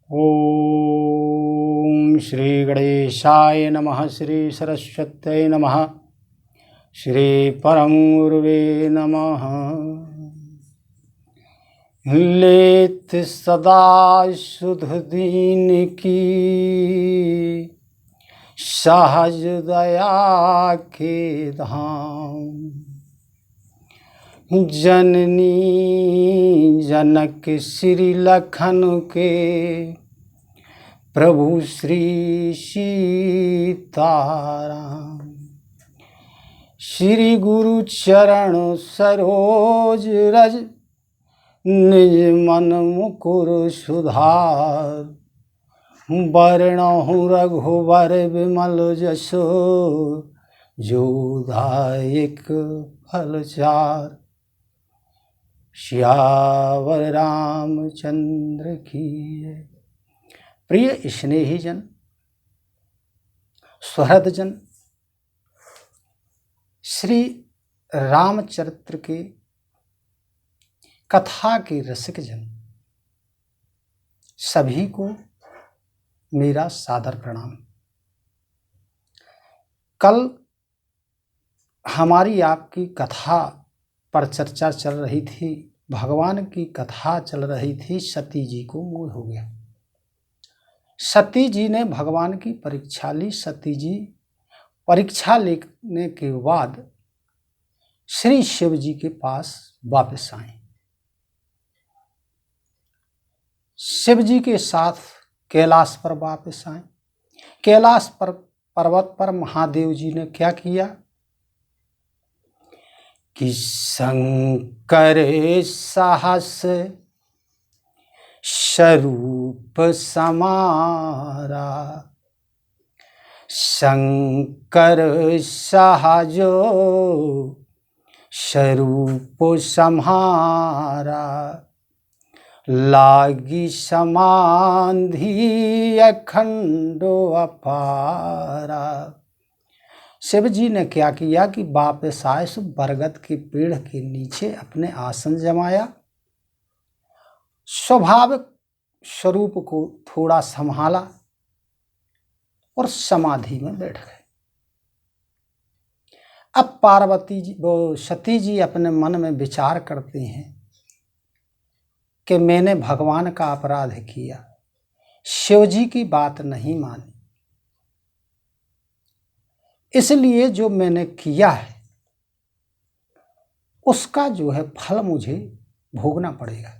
ओम श्री गणेशाय नमः। श्री सरस्वत्यै नमः। श्री परम गुरुवे नमः। लेत सदा सुध दीन की सहज दया के धाम। जननी जनक श्री लखन के प्रभु श्री सीताराम। श्री गुरु चरण सरोज रज निज मन मुकुर सुधार। वर्णहु रघुवर विमल जसो जोदायक फल चार। श्यावर रामचंद्र की जय। प्रिय स्नेही जन, सुहृद जन, श्री रामचरित्र के कथा के रसिक जन, सभी को मेरा सादर प्रणाम। कल हमारी आपकी कथा पर चर्चा चल रही थी, भगवान की कथा चल रही थी। सती जी को मोह हो गया। सती जी ने भगवान की परीक्षा ली। सती जी परीक्षा लेने के बाद श्री शिव जी के पास वापस आए। शिव जी के साथ कैलाश पर वापस आए। कैलाश पर पर्वत पर महादेव जी ने क्या किया कि शंकर साहस स्वरूप समारा। शंकर सहजो स्वरूप सम्हारा। लागी समाधि अखंडो अपारा। शिव जी ने क्या किया कि वापस आए, बरगद के पेड़ के नीचे अपने आसन जमाया। स्वाभाविक स्वरूप को थोड़ा संभाला और समाधि में बैठ गए। अब पार्वती जी सती जी अपने मन में विचार करते हैं कि मैंने भगवान का अपराध किया, शिव जी की बात नहीं मानी, इसलिए जो मैंने किया है उसका जो है फल मुझे भोगना पड़ेगा।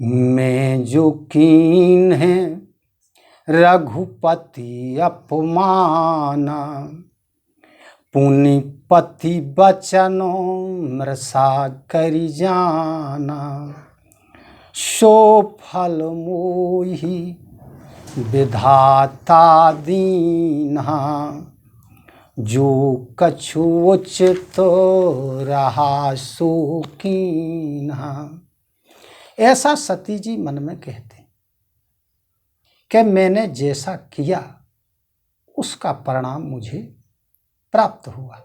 मैं जो कीन है रघुपति अपमाना। पुनिपति बचनो मृषा करि जाना। सो फल मोहि विधाता दीन्हा। जो कछु उचित रहा सो कीन्हा। ऐसा सती जी मन में कहते कि मैंने जैसा किया उसका परिणाम मुझे प्राप्त हुआ,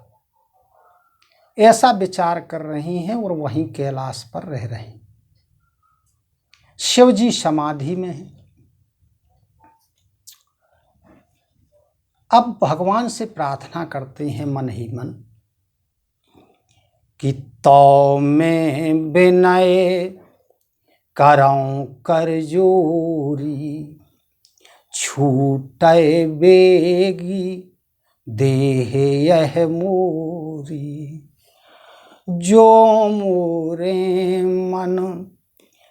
ऐसा विचार कर रही हैं और वहीं कैलाश पर रह रहे हैं। शिव जी समाधि में हैं। अब भगवान से प्रार्थना करते हैं मन ही मन कि तो मैं विनय करऊं कर जोरी। छूटे बेगी देह यह मोरी। जो मोरे मन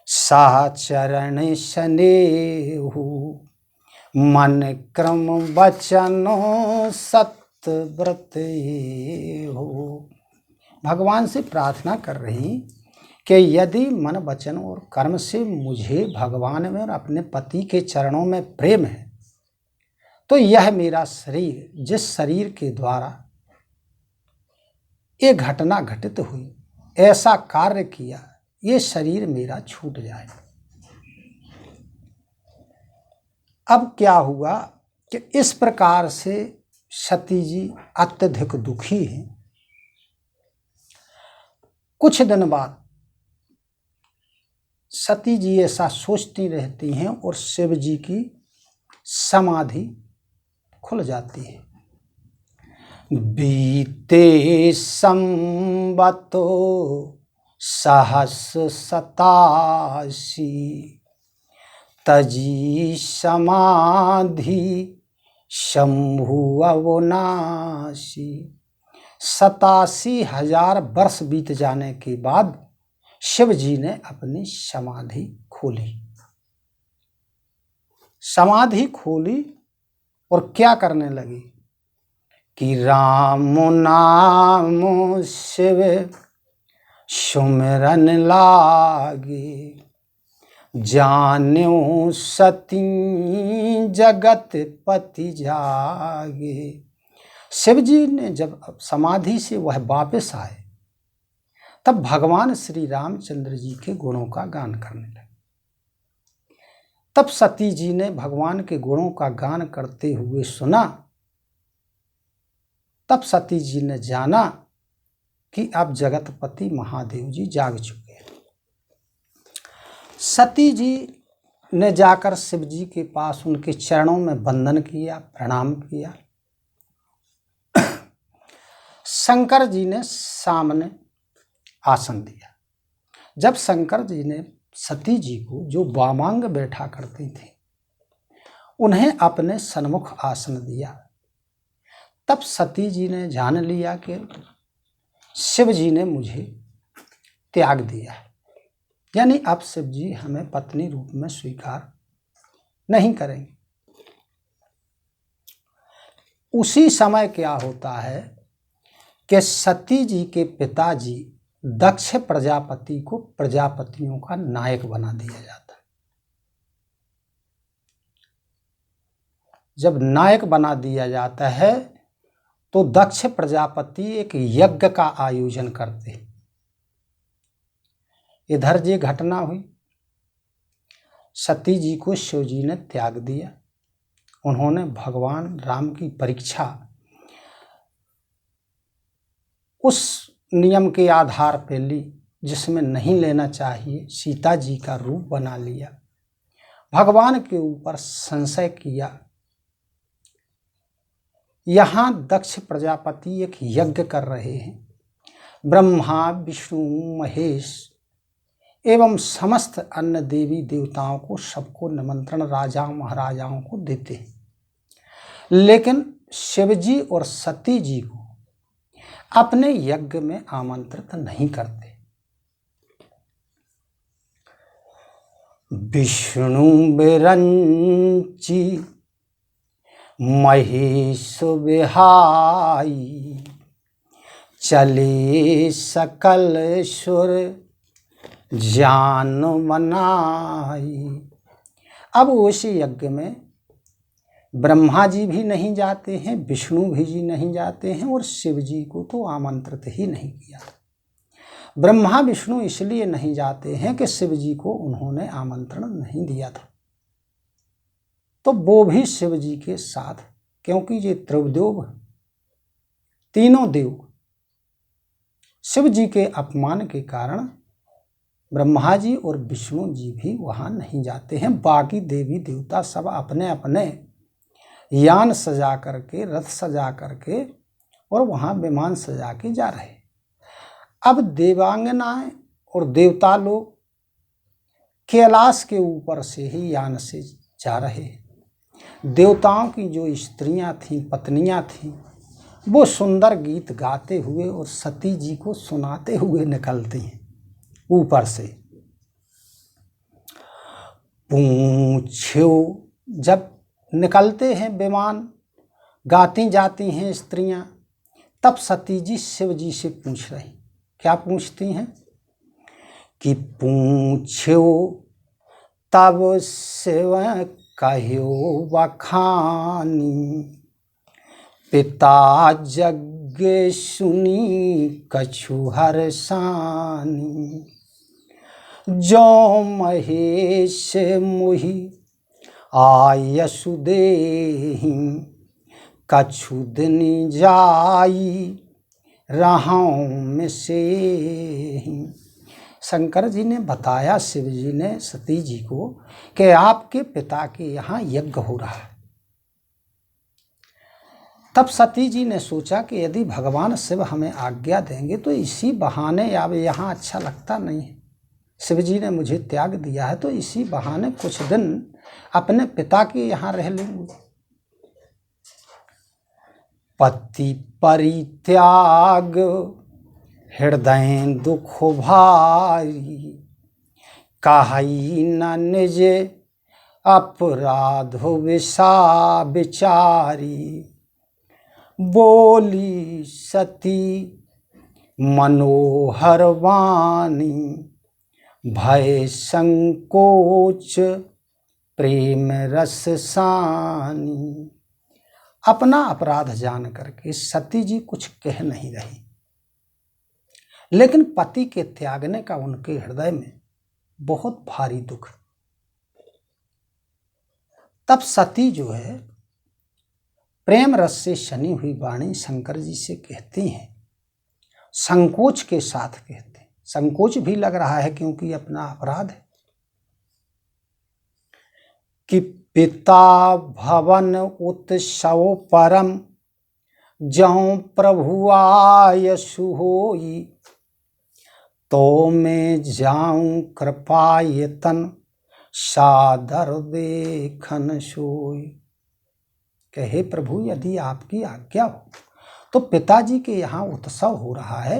साचरण स्नेहु। मन क्रम वचनो सत्य व्रत हो। भगवान से प्रार्थना कर रही कि यदि मन वचन और कर्म से मुझे भगवान में और अपने पति के चरणों में प्रेम है तो यह मेरा शरीर, जिस शरीर के द्वारा ये घटना घटित हुई, ऐसा कार्य किया, ये शरीर मेरा छूट जाए। अब क्या हुआ कि इस प्रकार से सती जी अत्यधिक दुखी हैं। कुछ दिन बाद सती जी ऐसा सोचती रहती हैं और शिव जी की समाधि खुल जाती है। बीते संवतो सहस सतासी तजी समाधि शंभु अवनाशी। 87,000 वर्ष बीत जाने के बाद शिव जी ने अपनी समाधि खोली। समाधि खोली और क्या करने लगी कि राम नाम शिव सुमिरन लागे जान्यो सती जगत पति जागे। शिव जी ने जब समाधि से वह वापस आए तब भगवान श्री रामचंद्र जी के गुणों का गान करने लगे। तब सती जी ने भगवान के गुणों का गान करते हुए सुना। तब सती जी ने जाना कि अब जगतपति महादेव जी जाग चुके हैं। सती जी ने जाकर शिव जी के पास उनके चरणों में वंदन किया, प्रणाम किया। शंकर जी ने सामने आसन दिया। जब शंकर जी ने सती जी को, जो वामांग बैठा करती थी, उन्हें अपने सन्मुख आसन दिया, तब सती जी ने जान लिया कि शिव जी ने मुझे त्याग दिया है, यानी अब शिव जी हमें पत्नी रूप में स्वीकार नहीं करेंगे। उसी समय क्या होता है कि सती जी के पिताजी दक्ष प्रजापति को प्रजापतियों का नायक बना दिया जाता है। जब नायक बना दिया जाता है तो दक्ष प्रजापति एक यज्ञ का आयोजन करते हैं। इधर ये घटना हुई, सती जी को शिव जी ने त्याग दिया। उन्होंने भगवान राम की परीक्षा उस नियम के आधार पर ली जिसमें नहीं लेना चाहिए। सीता जी का रूप बना लिया, भगवान के ऊपर संशय किया। यहाँ दक्ष प्रजापति एक यज्ञ कर रहे हैं। ब्रह्मा विष्णु महेश एवं समस्त अन्य देवी देवताओं को सबको निमंत्रण राजा महाराजाओं को देते हैं, लेकिन शिव जी और सती जी को अपने यज्ञ में आमंत्रित नहीं करते। विष्णु बिरंची महेश बिहाई चले सकल सुर जान मनाई। अब उस यज्ञ में ब्रह्मा जी भी नहीं जाते हैं, विष्णु भी जी नहीं जाते हैं और शिव जी को तो आमंत्रित ही नहीं किया। ब्रह्मा विष्णु इसलिए नहीं जाते हैं कि शिव जी को उन्होंने आमंत्रण नहीं दिया था, तो वो भी शिव जी के साथ, क्योंकि ये त्रिदेव, तीनों देव शिव जी के अपमान के कारण ब्रह्मा जी और विष्णु जी भी वहाँ नहीं जाते हैं। बाकी देवी देवता सब अपने अपने यान सजा करके, रथ सजा करके और वहाँ विमान सजा के जा रहे। अब देवांगनाएं और देवता लोग कैलाश के ऊपर से ही यान से जा रहे। देवताओं की जो स्त्रियां थीं, पत्नियां थीं, वो सुंदर गीत गाते हुए और सती जी को सुनाते हुए निकलती हैं ऊपर से। पूछो, जब निकलते हैं विमान, गाती जाती हैं स्त्रियां, तब सती जी शिव जी से पूछ रही। क्या पूछती हैं कि पूछो तब शिव कहो बखानी पिता यज्ञ सुनी कछु हरसानी। जो महेश मोहि आयसु देहि कछु दिन जाई रहाऊं में से। शंकर जी ने बताया शिव जी ने सती जी को कि आपके पिता के यहाँ यज्ञ हो रहा है। तब सती जी ने सोचा कि यदि भगवान शिव हमें आज्ञा देंगे तो इसी बहाने, अब यहाँ अच्छा लगता नहीं है, शिव जी ने मुझे त्याग दिया है तो इसी बहाने कुछ दिन अपने पिता के यहाँ रह लेंगे। पति परित्याग हृदय दुख भारी, काहई न निज अपराध विचारी। बोली सती मनोहर वाणी, भय संकोच प्रेम रस सानी। अपना अपराध जान करके सती जी कुछ कह नहीं रही, लेकिन पति के त्यागने का उनके हृदय में बहुत भारी दुख। तब सती जो है प्रेम रस से शनी हुई वाणी शंकर जी से कहती हैं, संकोच के साथ कहते हैं, संकोच भी लग रहा है क्योंकि अपना अपराध है, कि पिता भवन उत्सव परम, जहाँ प्रभु आयसु होई, तो मैं जाऊं कृपा यतन, सादर देखन सोई। कहे प्रभु यदि आपकी आज्ञा हो तो पिताजी के यहाँ उत्सव हो रहा है,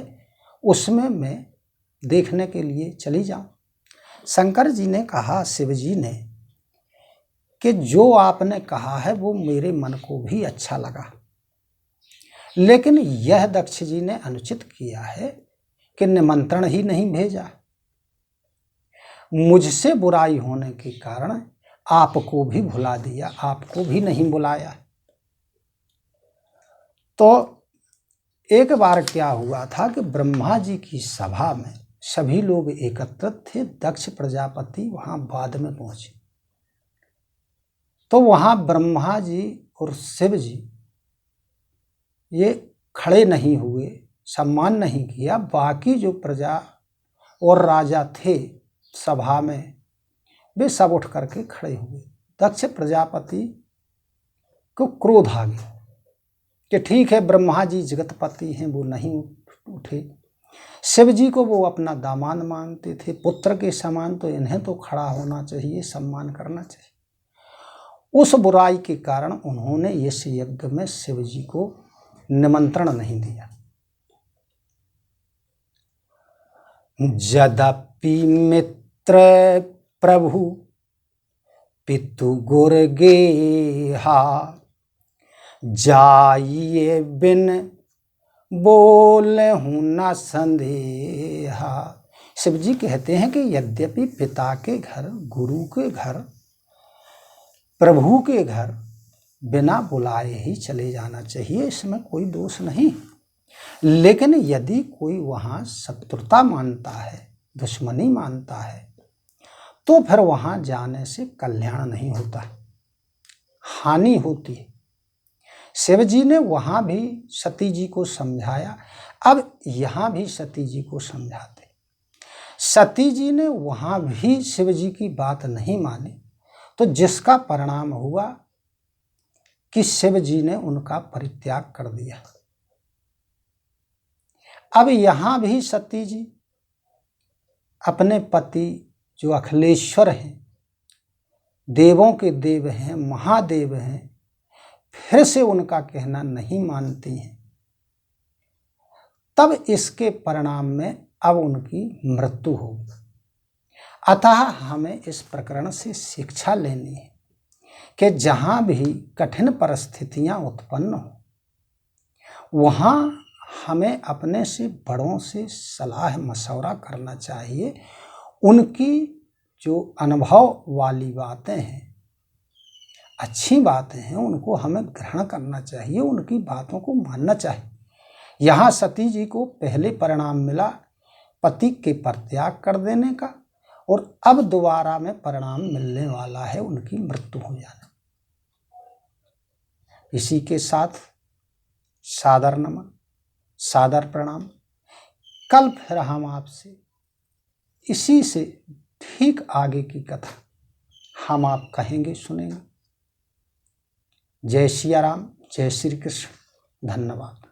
उसमें मैं देखने के लिए चली जाऊं। शंकर जी ने कहा शिव जी ने कि जो आपने कहा है वो मेरे मन को भी अच्छा लगा, लेकिन यह दक्ष जी ने अनुचित किया है कि निमंत्रण ही नहीं भेजा। मुझसे बुराई होने के कारण आपको भी भुला दिया, आपको भी नहीं बुलाया। तो एक बार क्या हुआ था कि ब्रह्मा जी की सभा में सभी लोग एकत्रित थे, दक्ष प्रजापति वहां बाद में पहुंचे। तो वहां ब्रह्मा जी और शिव जी ये खड़े नहीं हुए, सम्मान नहीं किया। बाकी जो प्रजा और राजा थे सभा में, वे सब उठ करके खड़े हुए। दक्ष प्रजापति को क्रोध आ गया कि ठीक है ब्रह्मा जी जगतपति हैं, वो नहीं उठे। शिव जी को वो अपना दामाद मानते थे, पुत्र के समान, तो इन्हें तो खड़ा होना चाहिए, सम्मान करना चाहिए। उस बुराई के कारण उन्होंने इस यज्ञ में शिव जी को निमंत्रण नहीं दिया। यद्यपि मित्र प्रभु पितु गुर गेहा, जाइए बिन बोल हूँ न संदेहा। शिव जी कहते हैं कि यद्यपि पिता के घर, गुरु के घर, प्रभु के घर बिना बुलाए ही चले जाना चाहिए, इसमें कोई दोष नहीं। लेकिन यदि कोई वहाँ शत्रुता मानता है, दुश्मनी मानता है, तो फिर वहाँ जाने से कल्याण नहीं होता, हानि होती है। शिव जी ने वहाँ भी सती जी को समझाया, अब यहाँ भी सती जी को समझाते। सती जी ने वहाँ भी शिव जी की बात नहीं मानी, तो जिसका परिणाम हुआ कि शिव जी ने उनका परित्याग कर दिया। अब यहाँ भी सती जी अपने पति जो अखिलेश्वर हैं, देवों के देव हैं, महादेव हैं, फिर से उनका कहना नहीं मानती हैं। तब इसके परिणाम में अब उनकी मृत्यु होगी। अतः हमें इस प्रकरण से शिक्षा लेनी है कि जहाँ भी कठिन परिस्थितियाँ उत्पन्न हो, वहाँ हमें अपने से बड़ों से सलाह मशवरा करना चाहिए। उनकी जो अनुभव वाली बातें हैं, अच्छी बातें हैं, उनको हमें ग्रहण करना चाहिए, उनकी बातों को मानना चाहिए। यहाँ सती जी को पहले परिणाम मिला पति के परित्याग कर देने का, और अब दोबारा में परिणाम मिलने वाला है उनकी मृत्यु हो जाना। इसी के साथ सादर नमन, सादर प्रणाम। कल फिर हम आपसे इसी से ठीक आगे की कथा हम आप कहेंगे, सुनेंगे। जय सिया राम, जय श्री कृष्ण, धन्यवाद।